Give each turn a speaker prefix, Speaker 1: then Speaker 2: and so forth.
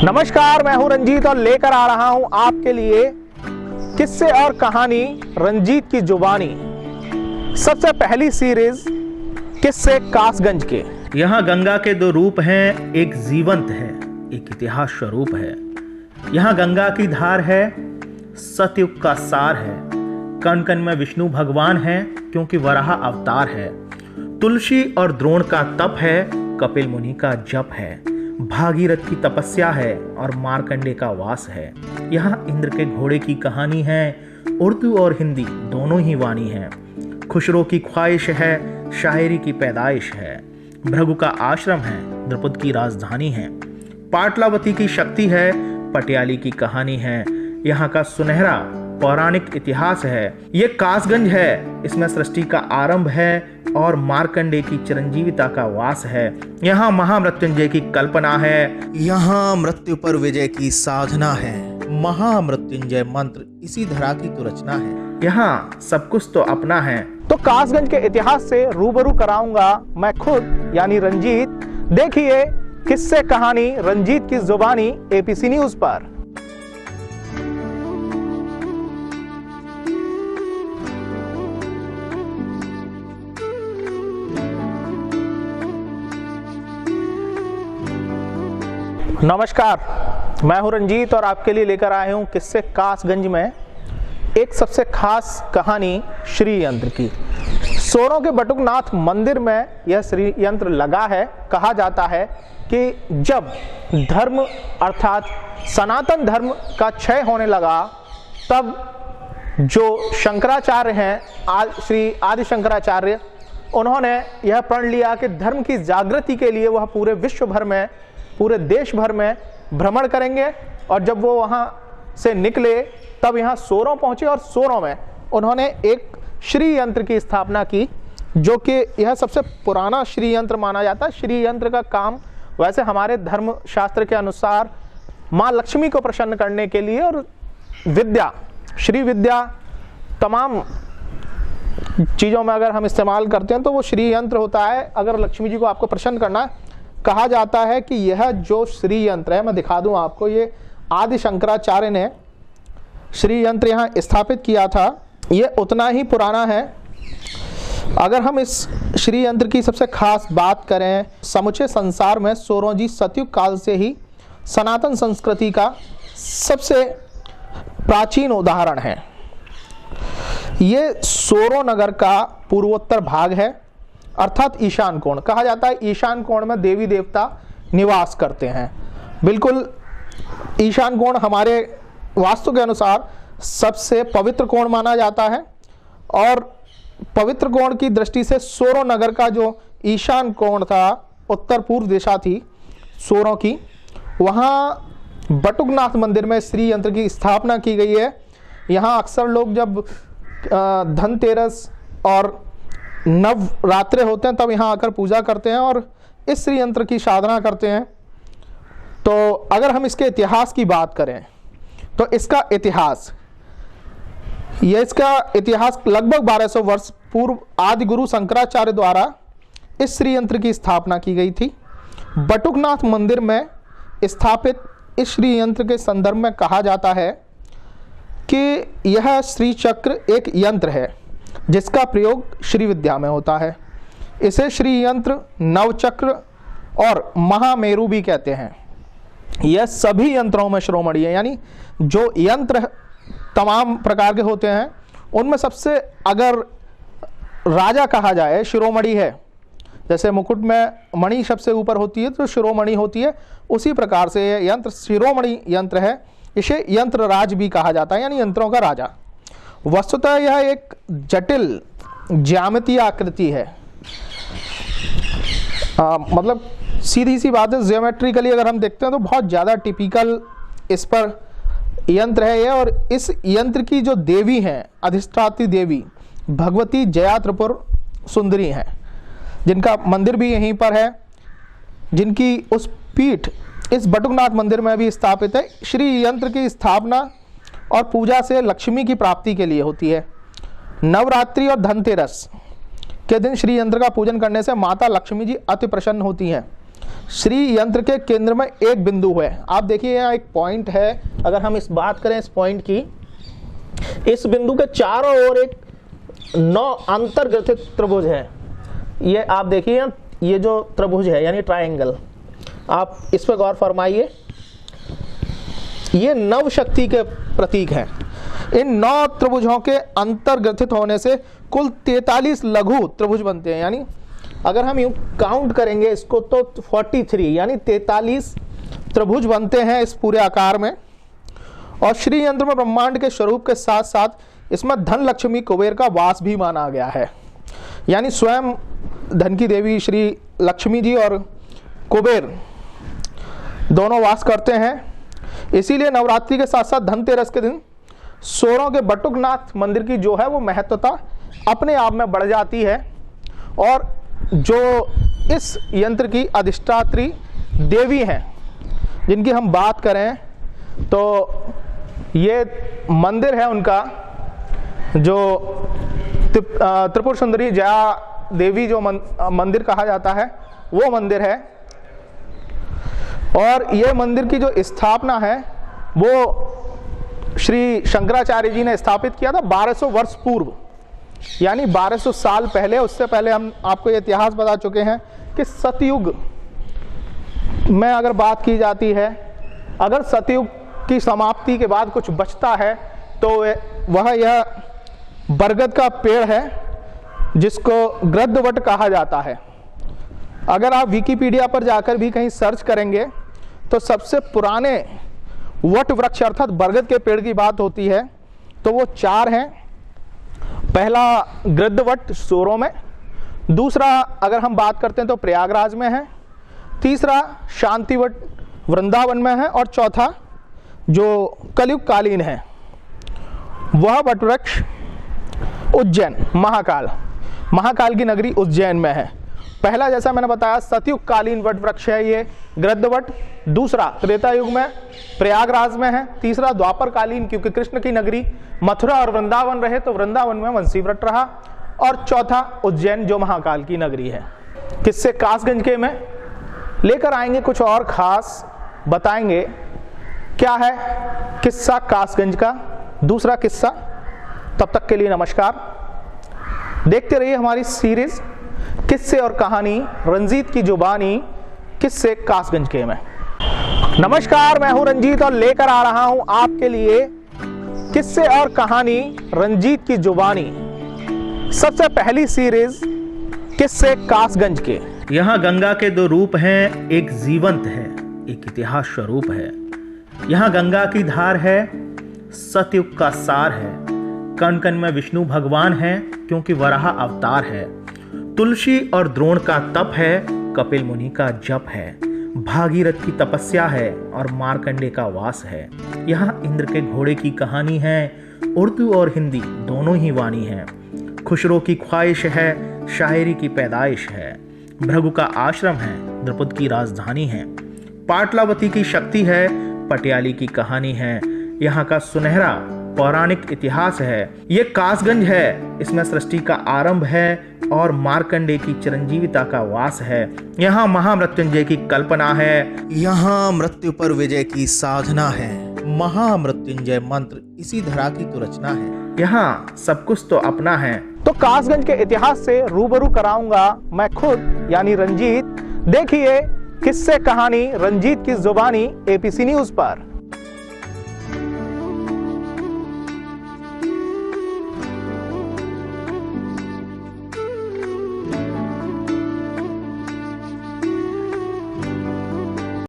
Speaker 1: नमस्कार, मैं हूं रंजीत और लेकर आ रहा हूं आपके लिए किस्से और कहानी रंजीत की जुबानी। सबसे पहली सीरीज किस्से कासगंज के।
Speaker 2: यहाँ गंगा के दो रूप हैं, एक जीवंत है, एक इतिहास स्वरूप है। यहाँ गंगा की धार है, सतयुग का सार है। कण कण में विष्णु भगवान है, क्योंकि वराह अवतार है। तुलसी और द्रोण का तप है, कपिल मुनि का जप है। भागीरथ की तपस्या है और मार्कंडे का वास है। यहाँ इंद्र के घोड़े की कहानी है, उर्दू और हिंदी दोनों ही वाणी है। खुशरो की ख्वाहिश है, शायरी की पैदाइश है। भृगु का आश्रम है, द्रुपद की राजधानी है। पाटलावती की शक्ति है, पटियाली की कहानी है। यहाँ का सुनहरा पौराणिक इतिहास है। ये कासगंज है, इसमें सृष्टि का आरंभ है और मार्कंडे की चिरंजीविता का वास है। यहाँ महामृत्युंजय की कल्पना है, यहाँ मृत्यु पर विजय की साधना है। महामृत्युंजय मंत्र इसी धरा की तो रचना है। यहाँ सब कुछ तो अपना है।
Speaker 1: तो कासगंज के इतिहास से रूबरू कराऊंगा मैं खुद यानी रंजीत। देखिए किस्से कहानी रंजीत की जुबानी एपीसी न्यूज पर। नमस्कार, मैं हूं रंजीत और आपके लिए लेकर आया हूं किस्से कासगंज में एक सबसे खास कहानी श्री यंत्र की। सोरों के बटुकनाथ मंदिर में यह श्री यंत्र लगा है। कहा जाता है कि जब धर्म अर्थात सनातन धर्म का क्षय होने लगा, तब जो शंकराचार्य हैं, श्री आदि शंकराचार्य, उन्होंने यह प्रण लिया कि धर्म की जागृति के लिए वह पूरे विश्व भर में, पूरे देश भर में भ्रमण करेंगे। और जब वो वहां से निकले तब यहाँ सोरों पहुंचे और सोरों में उन्होंने एक श्री यंत्र की स्थापना की, जो कि यह सबसे पुराना श्री यंत्र माना जाता है। श्री यंत्र का काम वैसे हमारे धर्म शास्त्र के अनुसार माँ लक्ष्मी को प्रसन्न करने के लिए और विद्या, श्री विद्या तमाम चीज़ों में अगर हम इस्तेमाल करते हैं तो वो श्री यंत्र होता है। अगर लक्ष्मी जी को आपको प्रसन्न करना है, कहा जाता है कि यह जो श्री यंत्र है, मैं दिखा दूं आपको, ये आदि शंकराचार्य ने श्री यंत्र यहाँ स्थापित किया था। ये उतना ही पुराना है। अगर हम इस श्री यंत्र की सबसे खास बात करें, समूचे संसार में सोरों जी सतयुग काल से ही सनातन संस्कृति का सबसे प्राचीन उदाहरण है। ये सोरों नगर का पूर्वोत्तर भाग है, अर्थात ईशान कोण। कहा जाता है ईशान कोण में देवी देवता निवास करते हैं। बिल्कुल ईशान कोण हमारे वास्तु के अनुसार सबसे पवित्र कोण माना जाता है। और पवित्र कोण की दृष्टि से सोरों नगर का जो ईशान कोण था, उत्तर पूर्व दिशा थी सोरों की, वहाँ बटुकनाथ मंदिर में श्री यंत्र की स्थापना की गई है। यहाँ अक्सर लोग जब धनतेरस और नवरात्रे होते हैं तब यहाँ आकर पूजा करते हैं और इस श्री यंत्र की साधना करते हैं। तो अगर हम इसके इतिहास की बात करें तो इसका इतिहास लगभग 1200 वर्ष पूर्व आदि गुरु शंकराचार्य द्वारा इस श्री यंत्र की स्थापना की गई थी। बटुकनाथ मंदिर में स्थापित इस श्री यंत्र के संदर्भ में कहा जाता है कि यह श्री चक्र एक यंत्र है जिसका प्रयोग श्री विद्या में होता है। इसे श्री यंत्र, नवचक्र और महामेरु भी कहते हैं। यह सभी यंत्रों में शिरोमणि है, यानी जो यंत्र तमाम प्रकार के होते हैं उनमें सबसे अगर राजा कहा जाए शिरोमणि है। जैसे मुकुट में मणि सबसे ऊपर होती है तो शिरोमणि होती है, उसी प्रकार से यह यंत्र शिरोमणि यंत्र है। इसे यंत्र राज भी कहा जाता है, यानी यंत्रों का राजा। वस्तुतः यह एक जटिल ज्यामितीय आकृति है। मतलब सीधी सी बात है, ज्योमेट्रिकली अगर हम देखते हैं तो बहुत ज़्यादा टिपिकल इस पर यंत्र है ये। और इस यंत्र की जो देवी हैं, अधिष्ठात्री देवी भगवती जया त्रिपुर सुंदरी हैं, जिनका मंदिर भी यहीं पर है, जिनकी उस पीठ इस बटुकनाथ मंदिर में भी स्थापित है। श्री यंत्र की स्थापना और पूजा से लक्ष्मी की प्राप्ति के लिए होती है। नवरात्रि और धनतेरस के दिन श्री यंत्र का पूजन करने से माता लक्ष्मी जी अति प्रसन्न होती हैं। श्री यंत्र के केंद्र में एक बिंदु है। आप देखिए यहाँ एक पॉइंट है। अगर हम इस बात करें इस पॉइंट की, इस बिंदु के चारों ओर एक 9 अंतर्ग्रथित त्रिभुज है। ये आप देखिए, ये जो त्रिभुज है यानी ट्रायंगल, आप इस पर गौर फरमाइए। ये नव शक्ति के प्रतीक हैं। इन 9 त्रिभुजों के अंतर्ग्रथित होने से कुल 43 लघु त्रिभुज बनते हैं। यानी अगर हम यूं काउंट करेंगे इसको तो 43 यानी 43 त्रिभुज बनते हैं इस पूरे आकार में। और श्री यंत्र में ब्रह्मांड के स्वरूप के साथ साथ इसमें धन लक्ष्मी कुबेर का वास भी माना गया है। यानी स्वयं धन की देवी श्री लक्ष्मी जी और कुबेर दोनों वास करते हैं। इसीलिए नवरात्रि के साथ साथ धनतेरस के दिन सोरों के बटुकनाथ मंदिर की जो है वो महत्वता अपने आप में बढ़ जाती है। और जो इस यंत्र की अधिष्ठात्री देवी हैं, जिनकी हम बात करें तो ये मंदिर है उनका, जो त्रिपुर सुंदरी जया देवी जो मंदिर कहा जाता है वो मंदिर है। और ये मंदिर की जो स्थापना है वो श्री शंकराचार्य जी ने स्थापित किया था 1200 वर्ष पूर्व, यानी 1200 साल पहले। उससे पहले हम आपको ये इतिहास बता चुके हैं कि सतयुग में अगर बात की जाती है, अगर सतयुग की समाप्ति के बाद कुछ बचता है तो वह यह बरगद का पेड़ है जिसको गृद्धवट कहा जाता है। अगर आप विकिपीडिया पर जाकर भी कहीं सर्च करेंगे तो सबसे पुराने वट वृक्ष अर्थात बरगद के पेड़ की बात होती है तो वो 4 हैं। पहला गृद्धवट सोरों में, दूसरा अगर हम बात करते हैं तो प्रयागराज में है, तीसरा शांतिवट वृंदावन में है, और चौथा जो कलयुग कालीन है वह वट वृक्ष उज्जैन महाकाल की नगरी उज्जैन में है। पहला जैसा मैंने बताया सतयुग कालीन वट वृक्ष है ये गृद्धवट, दूसरा त्रेता युग में प्रयागराज में है, तीसरा द्वापर कालीन क्योंकि कृष्ण की नगरी मथुरा और वृंदावन रहे तो वृंदावन में वंशी व्रत रहा, और चौथा उज्जैन जो महाकाल की नगरी है। किससे कासगंज के में लेकर आएंगे कुछ और खास, बताएंगे क्या है किस्सा कासगंज का दूसरा किस्सा। तब तक के लिए नमस्कार। देखते रहिए हमारी सीरीज किस्से और कहानी रंजीत की जुबानी किस्से कासगंज के में। नमस्कार, मैं हूं रंजीत और लेकर आ रहा हूं आपके लिए किस्से और कहानी रंजीत की जुबानी। सबसे पहली सीरीज किस्से कासगंज के।
Speaker 2: यहाँ गंगा के 2 रूप हैं, एक जीवंत है, एक इतिहास स्वरूप है। यहाँ गंगा की धार है, सतयुग का सार है, कण कण में विष्णु भगवान है क्योंकि वराह अवतार है। तुलसी और द्रोण का तप है, कपिल मुनि का जप है, भागीरथ की तपस्या है और मार्कंडे का वास है। यहाँ इंद्र के घोड़े की कहानी है, उर्दू और हिंदी दोनों ही वाणी है। खुशरो की ख्वाहिश है, शायरी की पैदाइश है। भृगु का आश्रम है, द्रुपद की राजधानी है। पाटलावती की शक्ति है, पटियाली की कहानी है। यहाँ का सुनहरा पौराणिक इतिहास है। ये कासगंज है, इसमें सृष्टि का आरंभ है और मार्कंडे की चिरंजीविता का वास है। यहाँ महामृत्युंजय की कल्पना है, यहाँ मृत्यु पर विजय की साधना है। महामृत्युंजय मंत्र इसी धरा की तो रचना है। यहाँ सब कुछ तो अपना है।
Speaker 1: तो कासगंज के इतिहास से रूबरू कराऊंगा मैं खुद यानी रंजीत। देखिए किस्से कहानी रंजीत की जुबानी एपीसी न्यूज पर।